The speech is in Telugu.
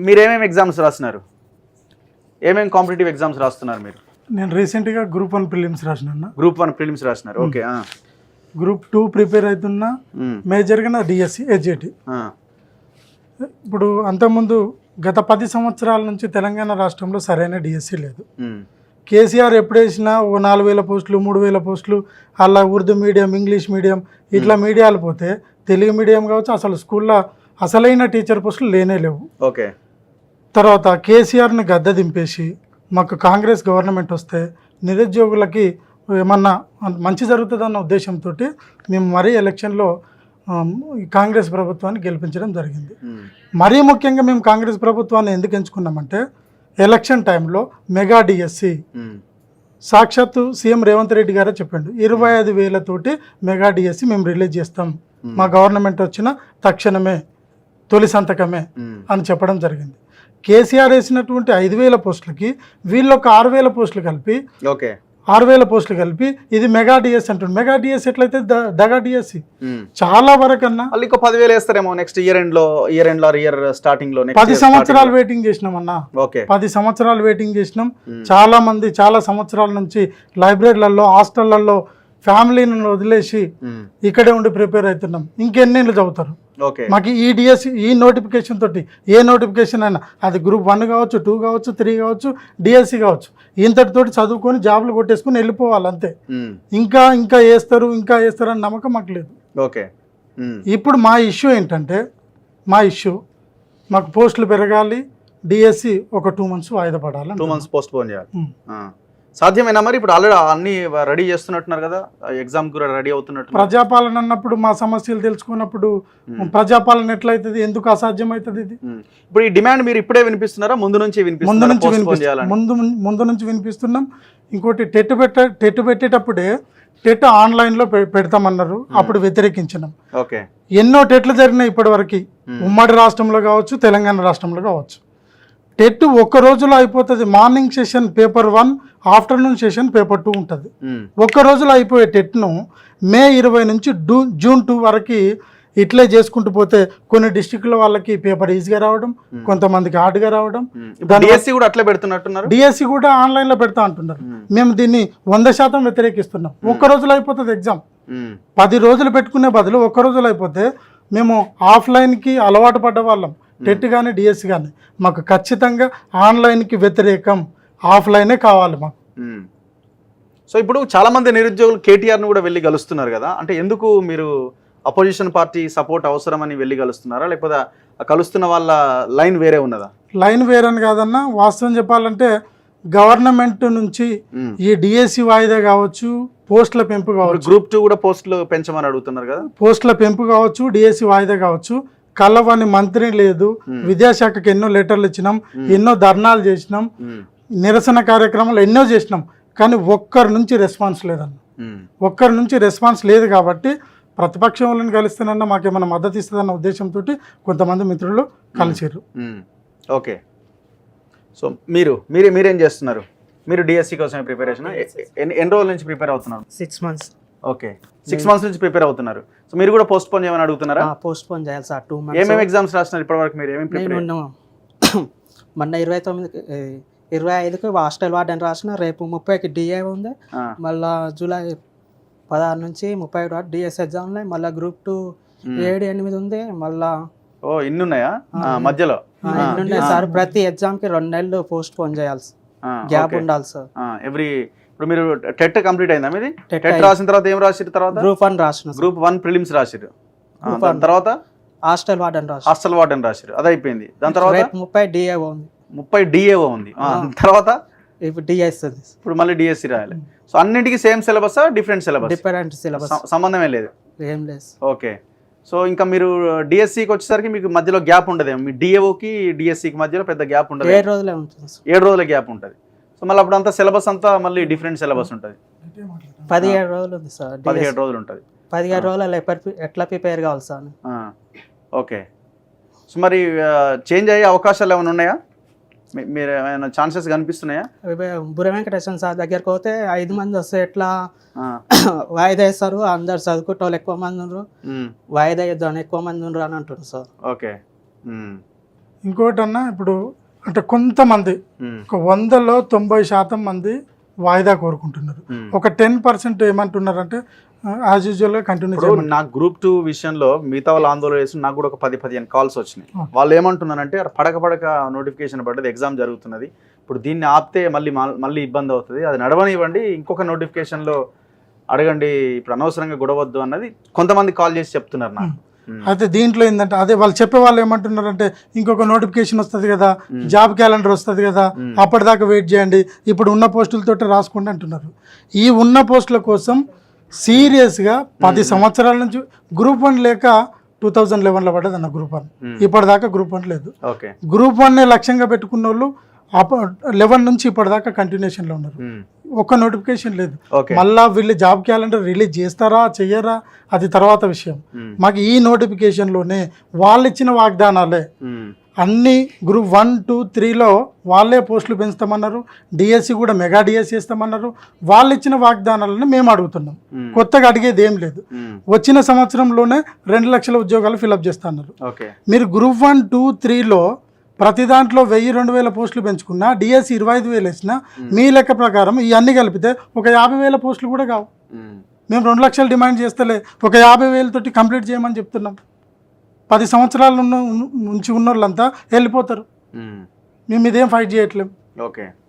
మీరు ఏమేమి ఎగ్జామ్స్ రాస్తున్నారు? ఏమేమి కాంపిటేటివ్ ఎగ్జామ్స్ రాస్తున్నారు మీరు? నేను రీసెంట్గా గ్రూప్ 1 ప్రిలిమ్స్ రాసిన. గ్రూప్ 1 ప్రిలిమ్స్ రాస్తున్నారు. ఓకే. గ్రూప్ 2 ప్రిపేర్ అవుతున్నా. మేజర్గా నా డిఎస్సి హెచ్జిటి. ఇప్పుడు అంతకుముందు గత 10 సంవత్సరాల నుంచి తెలంగాణ రాష్ట్రంలో సరైన డిఎస్సి లేదు. కేసీఆర్ ఎప్పుడు వేసినా ఓ 4,000 పోస్టులు 3,000 పోస్టులు అలా ఉర్దూ మీడియం, ఇంగ్లీష్ మీడియం ఇట్లా మీడియాలు పోతే తెలుగు మీడియం కావచ్చు అసలు స్కూల్లో అసలైన టీచర్ పోస్టులు లేనే లేవు. ఓకే. తర్వాత కేసీఆర్ని గద్దె దింపేసి మాకు కాంగ్రెస్ గవర్నమెంట్ వస్తే నిరుద్యోగులకి ఏమన్నా మంచి జరుగుతుందన్న ఉద్దేశంతో మేము మరీ ఎలక్షన్లో కాంగ్రెస్ ప్రభుత్వాన్ని గెలిపించడం జరిగింది. మరీ ముఖ్యంగా మేము కాంగ్రెస్ ప్రభుత్వాన్ని ఎందుకు ఎంచుకున్నామంటే ఎలక్షన్ టైంలో మెగా డిఎస్సి సాక్షాత్తు సీఎం రేవంత్ రెడ్డి గారే చెప్పండి 25,000 మెగా డిఎస్సి మేము రిలీజ్ చేస్తాం మా గవర్నమెంట్ వచ్చిన తక్షణమే తొలి సంతకమే అని చెప్పడం జరిగింది. కేసీఆర్ వేసినటువంటి 5,000 పోస్టులకి వీళ్ళొక 6,000 పోస్టులు కలిపి 6,000 పోస్టులు కలిపి ఇది మెగా డిఎస్ అంటుంది. మెగా డిఎస్ ఎట్లయితే దగా డిఎస్సి చాలా వరకు అన్నా ఇంకో 10,000 వేస్తారేమో నెక్స్ట్ ఇయర్ స్టార్టింగ్ లో. 10 సంవత్సరాలు వెయిటింగ్ చేసినాం అన్న. 10 సంవత్సరాలు వెయిటింగ్ చేసినాం. చాలా మంది చాలా సంవత్సరాల నుంచి లైబ్రరీలలో హాస్టళ్లలో ఫ్యామిలీని వదిలేసి ఇక్కడే ఉండి ప్రిపేర్ అవుతున్నాం. ఇంకెన్నేళ్ళు చదువుతారు? మాకు ఈ డిఎస్సి ఈ నోటిఫికేషన్ తోటి ఏ నోటిఫికేషన్ అయినా అది గ్రూప్ 1 కావచ్చు 2 కావచ్చు 3 కావచ్చు డిఎస్సి కావచ్చు ఇంతటితోటి చదువుకొని జాబులు కొట్టేసుకొని వెళ్ళిపోవాలి అంతే. ఇంకా వేస్తారు అని నమ్మకం మాకు లేదు. ఇప్పుడు మా ఇష్యూ ఏంటంటే మాకు పోస్టులు పెరగాలి. డిఎస్సి ఒక 2 months వాయిదా పడాలి. 2 months పోస్ట్ పోన్ చేయాలి. సాధ్యమేనా మరి? ఇప్పుడు ఆల్రెడీ అన్ని రెడీ చేస్తున్నట్టున్నారు కదా, ఎగ్జామ్ కూడా రెడీ అవుతున్నట్టు. ప్రజాపాలన అన్నప్పుడు మా సమస్యలు తెలుసుకున్నప్పుడు ప్రజాపాలన ఎట్లయితుంది? ఎందుకు అసాధ్యం అవుతుంది ఇది? ఇప్పుడు ఈ డిమాండ్ మీరు ఇప్పుడే వినిపిస్తున్నారా? ముందు నుంచి వినిపిస్తున్నాం. ఇంకోటి టెట్ పెట్టేటప్పుడే టెట్ ఆన్లైన్లో పెడతామన్నారు. అప్పుడు వ్యతిరేకించినాం. ఎన్నో టెట్లు జరిగినాయి ఇప్పటి వరకు ఉమ్మడి రాష్ట్రంలో కావచ్చు తెలంగాణ రాష్ట్రంలో కావచ్చు. టెట్ ఒక్క రోజులో అయిపోతుంది. Morning session paper 1, afternoon session paper 2 ఉంటుంది. ఒక్క రోజులో అయిపోయే టెట్ను మే 20 నుంచి జూన్ 2 వరకు ఇట్లే చేసుకుంటూ పోతే కొన్ని డిస్ట్రిక్ట్ల వాళ్ళకి పేపర్ ఈజీగా రావడం, కొంతమందికి హార్డ్గా రావడం. డిఎస్సి కూడా అట్లా పెడుతున్నట్టున్నారు. డిఎస్సి కూడా ఆన్లైన్లో పెడతా అంటున్నారు. మేము దీన్ని 100% వ్యతిరేకిస్తున్నాం. ఒక్క రోజులో అయిపోతుంది ఎగ్జామ్. 10 రోజులు పెట్టుకునే బదులు ఒక్క రోజులో అయిపోతే మేము ఆఫ్లైన్కి అలవాటు పడ్డ వాళ్ళం. టెట్ కానీ డిఎస్సి కానీ మాకు ఖచ్చితంగా ఆన్లైన్కి వ్యతిరేకం, ఆఫ్లైనే కావాలి మాకు. సో ఇప్పుడు చాలా మంది నిరుద్యోగులు కేటీఆర్ను కూడా వెళ్ళి కలుస్తున్నారు కదా, అంటే ఎందుకు మీరు అపోజిషన్ పార్టీ సపోర్ట్ అవసరమని వెళ్ళి కలుస్తున్నారా, లేకపోతే కలుస్తున్న వాళ్ళ లైన్ వేరే ఉన్నదా? లైన్ వేరని కాదన్నా, వాస్తవం చెప్పాలంటే గవర్నమెంట్ నుంచి ఈ డిఎస్సి వాయిదా కావచ్చు, పోస్టుల పెంపు కావచ్చు, గ్రూప్ 2 కూడా పోస్టులు పెంచమని అడుగుతున్నారు కదా, పోస్టుల పెంపు కావచ్చు, డిఎస్సి వాయిదా కావచ్చు, కలవని మంత్రి లేదు. విద్యాశాఖకి ఎన్నో లెటర్లు ఇచ్చినాం, ఎన్నో ధర్నాలు చేసినాం, నిరసన కార్యక్రమాలు ఎన్నో చేసినాం. కానీ ఒక్కరి నుంచి రెస్పాన్స్ లేదన్న. ఒక్కరి నుంచి రెస్పాన్స్ లేదు కాబట్టి ప్రతిపక్షం వాళ్ళని కలిస్తేనన్నా మాకేమైనా మద్దతు ఇస్తుందన్న ఉద్దేశంతో కొంతమంది మిత్రులు కలిసిర్రు. ఓకే. సో మీరేం చేస్తున్నారు? మీరు డిఎస్సి కోసం ప్రిపరేషన్ ఎన్ని రోజుల నుంచి ప్రిపేర్ అవుతున్నారు? 6 months. ఓకే, 6 months నుంచి ప్రిపేర్ అవుతున్నారు. సో మీరు కూడా పోస్ట్ పోన్ చేయమని అడుగుతున్నారా? పోస్ట్ పోన్ చేయాలి సార్. 2 months. ఏమేమి ఎగ్జామ్స్ రాస్తున్నారు ఇప్పటివరకు? మీరు ఏమేమి ప్రిపేర్? మొన్న 25కి హాస్టల్ వార్డెన్ రాసిన, రేపు 30కి డిఏ ఉంది, మళ్ళీ జూలై 16 నుంచి 30 వరకు డిఎస్ ఎగ్జామ్ ఉన్నాయి, మళ్ళీ గ్రూప్ 2 7, 8 ఉంది, మళ్ళీ ఇన్ని ఉన్నాయా మధ్యలో? ఇన్ని ఉన్నాయి సార్. ప్రతి ఎగ్జామ్కి 2 నెలలు పోస్ట్ పోన్ చేయాలి, గ్యాప్ ఉండాలి సార్. ఇప్పుడు మీరు టెట్ కంప్లీట్ అయిందా మీది? టెట్ రాసిన తర్వాత ఏం రాసిరు? తర్వాత గ్రూప్ 1 రాసిన. గ్రూప్ 1 ప్రిలిమ్స్ రాసిరు. తర్వాత హాస్టల్ వార్డెన్ రాసిరు. అది అయిపోయింది. దాని తర్వాత 30 డిఏఓ ఉంది. 30 డిఏఓ ఉంది. తర్వాత ఇప్పుడు డిఎస్, ఇప్పుడు మళ్ళీ డిఎస్సి రాయాలి. సో అన్నింటికి same syllabus, different syllabus? Different syllabus, సంబంధమే లేదు, ఏం లేదు. ఓకే. సో ఇంకా మీరు డిఎస్సికి వచ్చేసరికి మీకు మధ్యలో గ్యాప్ ఉండదు. మీ డిఏఓకి డిఎస్సికి మధ్యలో పెద్ద గ్యాప్ ఉండదు. 7 రోజులే ఉంటుంది. 7 రోజుల గ్యాప్ ఉంటుంది. సో మళ్ళీ అప్పుడు అంతా సిలబస్ అంతా మళ్ళీ డిఫరెంట్ సిలబస్ ఉంటుంది. 17 రోజులు ఉంది సార్. 17 రోజులు ఉంటుంది. 17 రోజులు ఎట్లా ప్రిపేర్ కావాలి సార్? ఓకే. సో మరి చేంజ్ అయ్యే అవకాశాలు ఏమైనా ఉన్నాయా? మీరు ఏమైనా ఛాన్సెస్ కనిపిస్తున్నాయా? బుర్ర వెంకటేశ్వర సార్ దగ్గరకు పోతే 5 మంది వస్తే ఎట్లా వాయిదా వేస్తారు, అందరు చదువుకుంటే వాళ్ళు ఎక్కువ మంది ఉన్నారు, వాయిదా వేద్దాం ఎక్కువ మంది ఉన్నారు అని అంటున్నారు సార్. ఓకే. ఇంకోటి అన్న ఇప్పుడు అంటే కొంతమంది ఒక 100లో 90% మంది వాయిదా కోరుకుంటున్నారు. ఒక 10% ఏమంటున్నారంటే యాజ్ యూజువల్గా కంటిన్యూ ఇప్పుడు నాకు గ్రూప్ 2 విషయంలో మిగతా వాళ్ళు ఆందోళన చేసి నాకు కూడా ఒక 10-15 కాల్స్ వచ్చినాయి. వాళ్ళు ఏమంటున్నారంటే పడక నోటిఫికేషన్ పడ్డది, ఎగ్జామ్ జరుగుతున్నది, ఇప్పుడు దీన్ని ఆపితే మళ్ళీ ఇబ్బంది అవుతుంది, అది నడవనివ్వండి, ఇంకొక నోటిఫికేషన్లో అడగండి, ఇప్పుడు అనవసరంగా గొడవద్దు అన్నది కొంతమంది కాల్ చేసి చెప్తున్నారు నాకు. అయితే దీంట్లో ఏంటంటే అదే వాళ్ళు చెప్పే వాళ్ళు ఏమంటున్నారంటే ఇంకొక నోటిఫికేషన్ వస్తుంది కదా, జాబ్ క్యాలెండర్ వస్తుంది కదా, అప్పటిదాకా వెయిట్ చేయండి, ఇప్పుడు ఉన్న పోస్టులతో రాసుకోండి అంటున్నారు. ఈ ఉన్న పోస్టుల కోసం సీరియస్గా 10 సంవత్సరాల నుంచి గ్రూప్ 1 లేక 2011లో పడ్డది అన్న గ్రూప్ 1. ఇప్పటిదాకా గ్రూప్ 1 లేదు. గ్రూప్ 1 లక్ష్యంగా పెట్టుకున్న వాళ్ళు 11 నుంచి ఇప్పటిదాకా కంటిన్యూషన్లో ఉన్నారు. ఒక్క నోటిఫికేషన్ లేదు. మళ్ళా వీళ్ళు జాబ్ క్యాలెండర్ రిలీజ్ చేస్తారా చెయ్యరా అది తర్వాత విషయం. మాకు ఈ నోటిఫికేషన్లోనే వాళ్ళు ఇచ్చిన వాగ్దానాలే అన్ని గ్రూప్ 1, 2, 3లో వాళ్ళే పోస్టులు పెంచుతామన్నారు, డిఎస్సి కూడా మెగా డిఎస్సి ఇస్తామన్నారు. వాళ్ళు ఇచ్చిన వాగ్దానాలను మేము అడుగుతున్నాం, కొత్తగా అడిగేది ఏం లేదు. వచ్చిన సంవత్సరంలోనే 2 లక్షల ఉద్యోగాలు ఫిలప్ చేస్తున్నారు. మీరు గ్రూప్ 1, 2, 3లో ప్రతి దాంట్లో 1000-2000 పోస్టులు పెంచుకున్నా, డిఎస్సి 25,000 వేసినా, మీ లెక్క ప్రకారం ఇవన్నీ కలిపితే ఒక 50,000 పోస్టులు కూడా కావు. మేము 2 లక్షలు డిమాండ్ చేస్తలే, ఒక 50,000 తోటి కంప్లీట్ చేయమని చెప్తున్నాం. 10 సంవత్సరాల నుంచి ఉన్న వాళ్ళంతా వెళ్ళిపోతారు. మేము ఇదేం ఫైట్ చేయట్లేం. ఓకే.